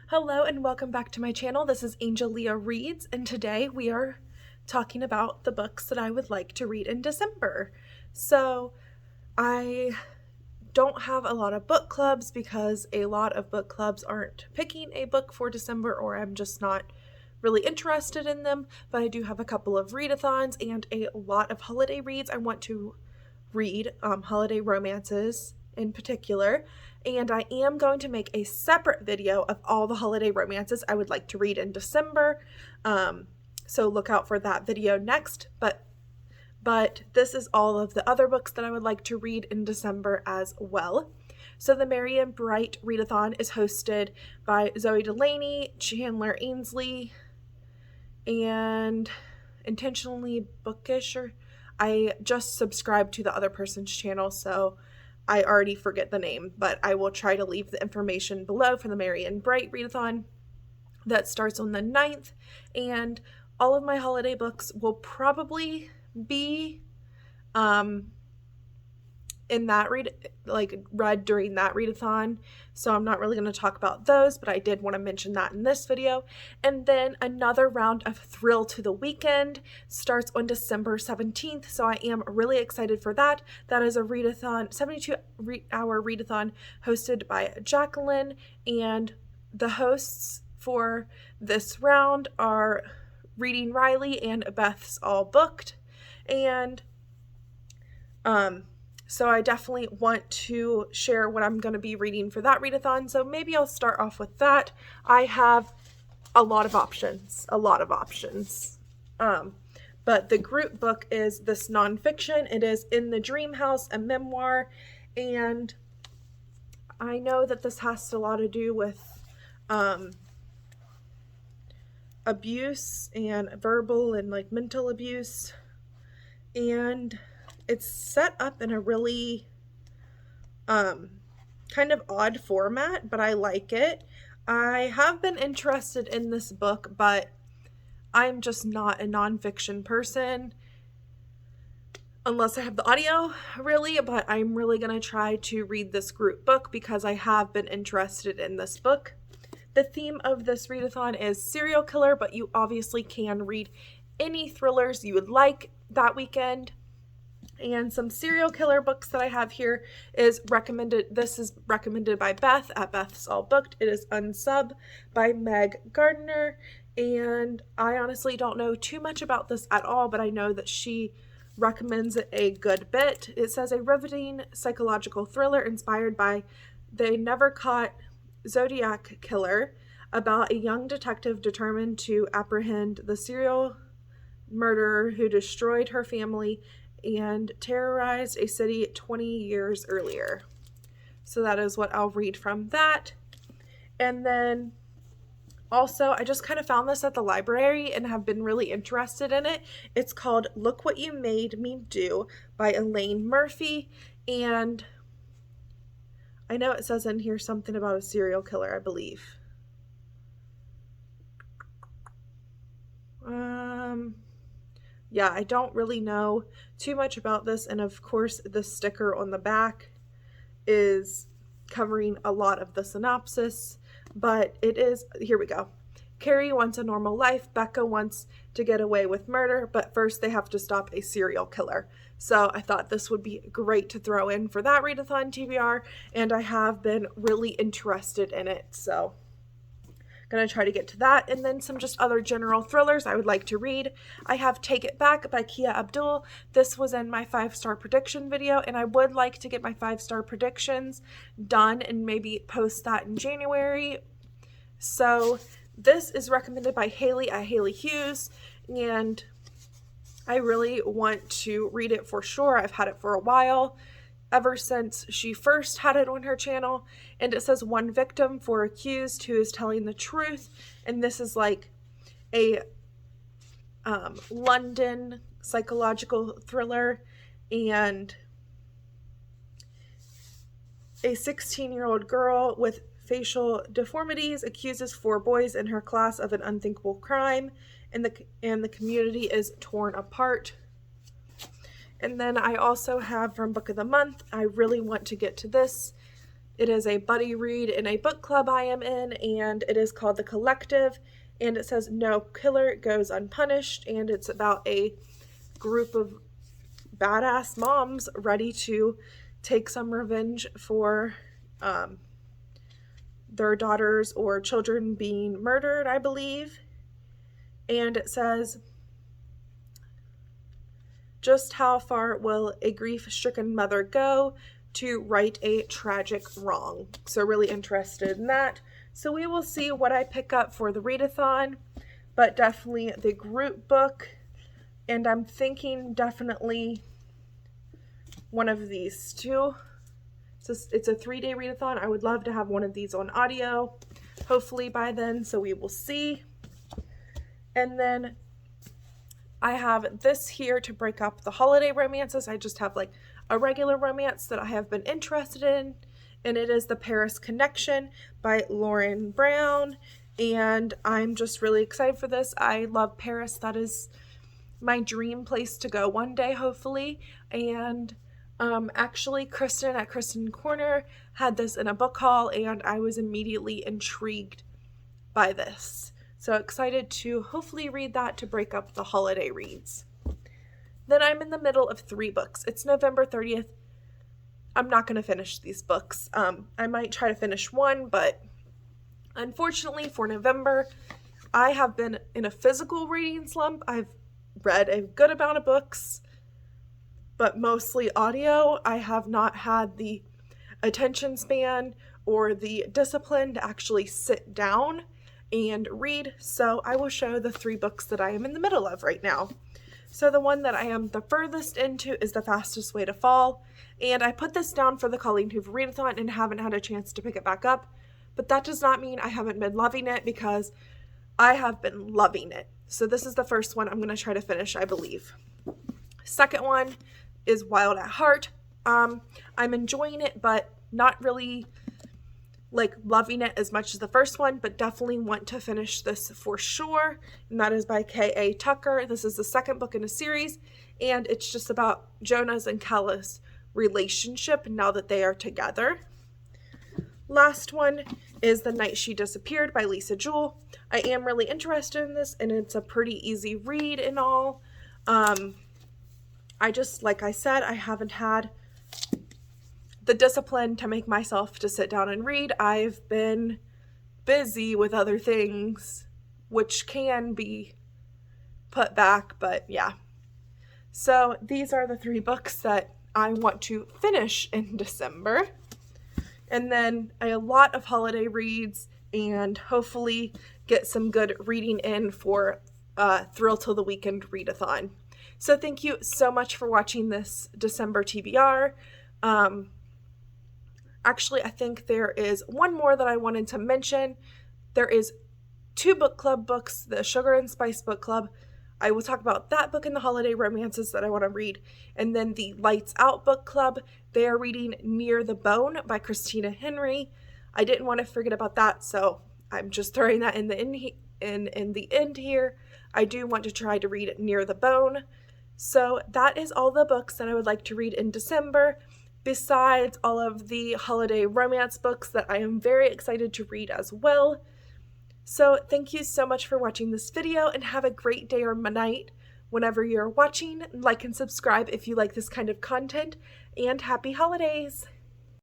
Hello and welcome back to my channel. This is Angelia Reads, and today we are talking about the books that I would like to read in December. So I don't have a lot of book clubs because a lot of book clubs aren't picking a book for December, or I'm just not really interested in them, but I do have a couple of readathons and a lot of holiday reads I want to read, holiday romances in particular, and I am going to make a separate video of all the holiday romances I would like to read in December, so look out for that video next, but this is all of the other books that I would like to read in December as well. So the Merry and Bright Readathon is hosted by Zoe Delaney, Chandler Ainsley, and Intentionally Bookish, or I just subscribed to the other person's channel, so I already forget the name, but I will try to leave the information below for the Merry and Bright Readathon that starts on the 9th, and all of my holiday books will probably be in that read during that readathon, so I'm not really going to talk about those, but I did want to mention that in this video. And then another round of Thrill to the Weekend starts on December 17th, so I am really excited for that. That is a readathon, 72-hour readathon hosted by Jacqueline, and the hosts for this round are Reading Riley and Beth's All Booked, and so I definitely want to share what I'm going to be reading for that readathon, so maybe I'll start off with that. I have a lot of options, but the group book is this nonfiction. It is In the Dream House, a memoir, and I know that this has a lot to do with abuse and verbal and mental abuse, and it's set up in a really kind of odd format, but I like it. I have been interested in this book, but I'm just not a nonfiction person unless I have the audio, really, but I'm really going to try to read this group book because I have been interested in this book. The theme of this readathon is serial killer, but you obviously can read any thrillers you would like that weekend. And some serial killer books that I have here is recommended. This is recommended by Beth at Beth's All Booked. It is Unsub by Meg Gardner, and I honestly don't know too much about this at all, but I know that she recommends it a good bit. It says a riveting psychological thriller inspired by the never caught Zodiac killer about a young detective determined to apprehend the serial murderer who destroyed her family and terrorized a city 20 years earlier. So that is what I'll read from that. And then also, I just kind of found this at the library and have been really interested in it. It's called Look What You Made Me Do by Elaine Murphy, and I know it says in here something about a serial killer, I believe. Yeah, I don't really know too much about this, and of course the sticker on the back is covering a lot of the synopsis, but it is, here we go. Carrie wants a normal life. Becca wants to get away with murder, but first they have to stop a serial killer. So I thought this would be great to throw in for that readathon TBR, and I have been really interested in it, so gonna try to get to that. And then some just other general thrillers I would like to read. I have Take It Back by Kia Abdul. This was in my 5-star prediction video, and I would like to get my 5-star predictions done and maybe post that in January. So this is recommended by Haley at Haley Hughes, and I really want to read it for sure. I've had it for a while, ever since she first had it on her channel, and it says one victim, 4 accused, who is telling the truth, and this is like a London psychological thriller, and a 16-year-old girl with facial deformities accuses 4 boys in her class of an unthinkable crime, and the community is torn apart. And then I also have from Book of the Month, I really want to get to this. It is a buddy read in a book club I am in, and it is called The Collective, and it says no killer goes unpunished, and it's about a group of badass moms ready to take some revenge for their daughters or children being murdered, I believe. And it says, just how far will a grief-stricken mother go to right a tragic wrong? So really interested in that. So we will see what I pick up for the readathon, but definitely the group book. And I'm thinking definitely one of these two. It's a 3-day readathon. I would love to have one of these on audio, hopefully by then, so we will see. And then I have this here to break up the holiday romances. I just have like a regular romance that I have been interested in, and it is The Paris Connection by Lauren Brown, and I'm just really excited for this. I love Paris. That is my dream place to go one day, hopefully. And actually Kristen at Kristen Corner had this in a book haul, and I was immediately intrigued by this. So excited to hopefully read that to break up the holiday reads. Then I'm in the middle of 3 books. It's November 30th. I'm not going to finish these books. I might try to finish one, but unfortunately for November, I have been in a physical reading slump. I've read a good amount of books, but mostly audio. I have not had the attention span or the discipline to actually sit down and read. So I will show the 3 books that I am in the middle of right now. So the one that I am the furthest into is The Fastest Way to Fall. And I put this down for the Colleen Hoover Readathon and haven't had a chance to pick it back up. But that does not mean I haven't been loving it, because I have been loving it. So this is the first one I'm going to try to finish, I believe. Second one is Wild at Heart. I'm enjoying it, but not really like loving it as much as the first one, but definitely want to finish this for sure. And that is by K.A. Tucker. This is the second book in a series, and it's just about Jonah's and Callus' relationship now that they are together. Last one is The Night She Disappeared by Lisa Jewell. I am really interested in this, and it's a pretty easy read and all. I just, like I said, I haven't had the discipline to make myself to sit down and read. I've been busy with other things, which can be put back, but yeah. So these are the 3 books that I want to finish in December. And then a lot of holiday reads, and hopefully get some good reading in for Thrill Till the Weekend readathon. So thank you so much for watching this December TBR. Actually, I think there is one more that I wanted to mention. There is 2 book club books, the Sugar and Spice book club. I will talk about that book in the holiday romances that I want to read. And then the Lights Out book club, they are reading Near the Bone by Christina Henry. I didn't want to forget about that, so I'm just throwing that in the end here. I do want to try to read Near the Bone. So that is all the books that I would like to read in December, besides all of the holiday romance books that I am very excited to read as well. So thank you so much for watching this video, and have a great day or night whenever you're watching. Like and subscribe if you like this kind of content, and happy holidays!